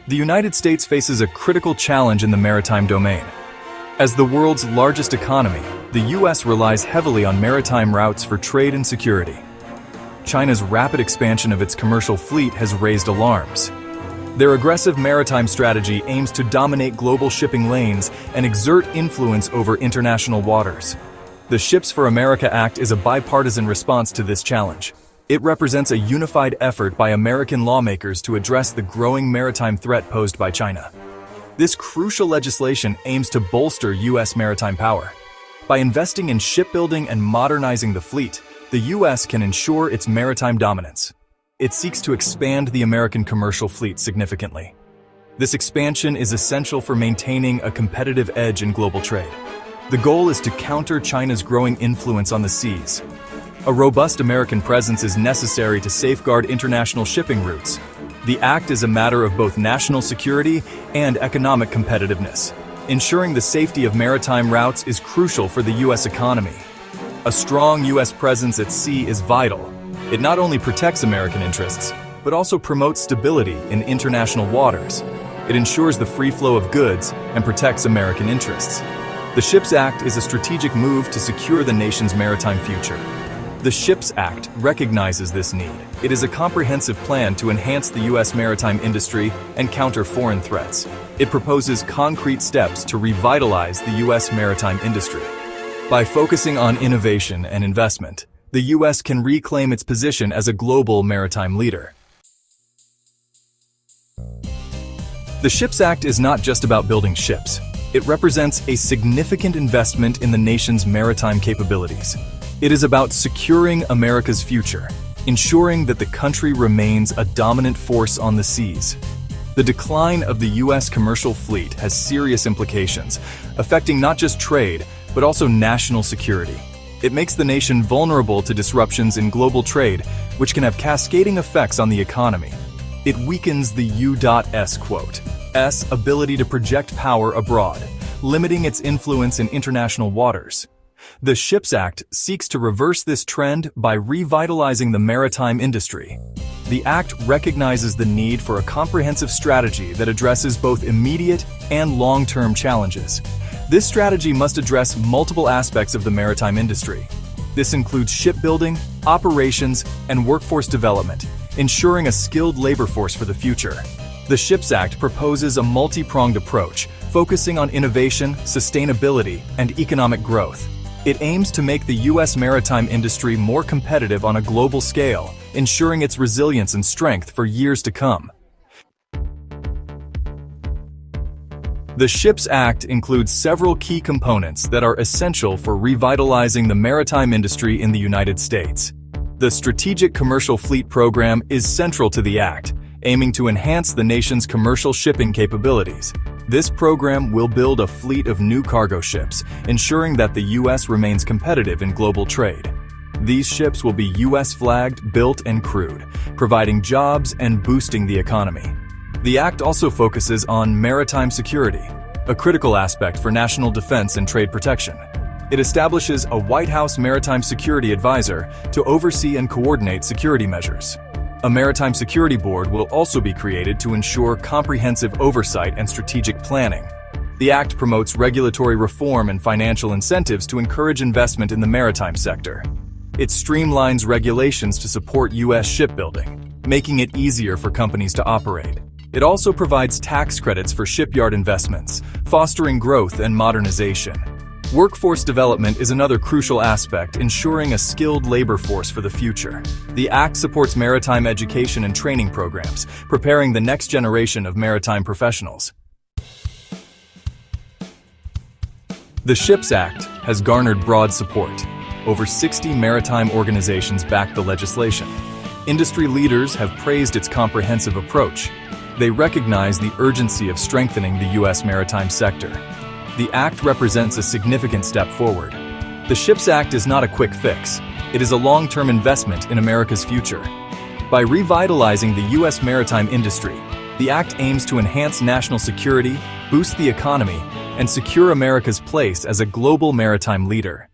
The United States faces a critical challenge in the maritime domain. As the world's largest economy, the U.S. relies heavily on maritime routes for trade and security. China's rapid expansion of its commercial fleet has raised alarms. Their aggressive maritime strategy aims to dominate global shipping lanes and exert influence over international waters. The Ships for America Act is a bipartisan response to this challenge. It represents a unified effort by American lawmakers to address the growing maritime threat posed by China. This crucial legislation aims to bolster U.S. maritime power. By investing in shipbuilding and modernizing the fleet, the U.S. can ensure its maritime dominance. It seeks to expand the American commercial fleet significantly. This expansion is essential for maintaining a competitive edge in global trade. The goal is to counter China's growing influence on the seas. A robust American presence is necessary to safeguard international shipping routes. The act is a matter of both national security and economic competitiveness. Ensuring the safety of maritime routes is crucial for the U.S. economy. A strong U.S. presence at sea is vital. It not only protects American interests, but also promotes stability in international waters. It ensures the free flow of goods and protects American interests. The SHIPS Act is a strategic move to secure the nation's maritime future. The SHIPS Act recognizes this need. It is a comprehensive plan to enhance the U.S. maritime industry and counter foreign threats. It proposes concrete steps to revitalize the U.S. maritime industry. By focusing on innovation and investment, the U.S. can reclaim its position as a global maritime leader. The SHIPS Act is not just about building ships. It represents a significant investment in the nation's maritime capabilities. It is about securing America's future, ensuring that the country remains a dominant force on the seas. The decline of the U.S. commercial fleet has serious implications, affecting not just trade, but also national security. It makes the nation vulnerable to disruptions in global trade, which can have cascading effects on the economy. It weakens the U.S. ability to project power abroad, limiting its influence in international waters. The SHIPS Act seeks to reverse this trend by revitalizing the maritime industry. The Act recognizes the need for a comprehensive strategy that addresses both immediate and long-term challenges. This strategy must address multiple aspects of the maritime industry. This includes shipbuilding, operations, and workforce development, ensuring a skilled labor force for the future. The SHIPS Act proposes a multi-pronged approach, focusing on innovation, sustainability, and economic growth. It aims to make the U.S. maritime industry more competitive on a global scale, ensuring its resilience and strength for years to come. The SHIPS Act includes several key components that are essential for revitalizing the maritime industry in the United States. The Strategic Commercial Fleet Program is central to the Act, aiming to enhance the nation's commercial shipping capabilities. This program will build a fleet of new cargo ships, ensuring that the U.S. remains competitive in global trade. These ships will be U.S.-flagged, built, and crewed, providing jobs and boosting the economy. The Act also focuses on maritime security, a critical aspect for national defense and trade protection. It establishes a White House Maritime Security Advisor to oversee and coordinate security measures. A Maritime Security Board will also be created to ensure comprehensive oversight and strategic planning. The Act promotes regulatory reform and financial incentives to encourage investment in the maritime sector. It streamlines regulations to support U.S. shipbuilding, making it easier for companies to operate. It also provides tax credits for shipyard investments, fostering growth and modernization. Workforce development is another crucial aspect, ensuring a skilled labor force for the future. The Act supports maritime education and training programs, preparing the next generation of maritime professionals. The SHIPS Act has garnered broad support. Over 60 maritime organizations back the legislation. Industry leaders have praised its comprehensive approach. They recognize the urgency of strengthening the U.S. maritime sector. The Act represents a significant step forward. The SHIPS Act is not a quick fix. It is a long-term investment in America's future. By revitalizing the U.S. maritime industry, the Act aims to enhance national security, boost the economy, and secure America's place as a global maritime leader.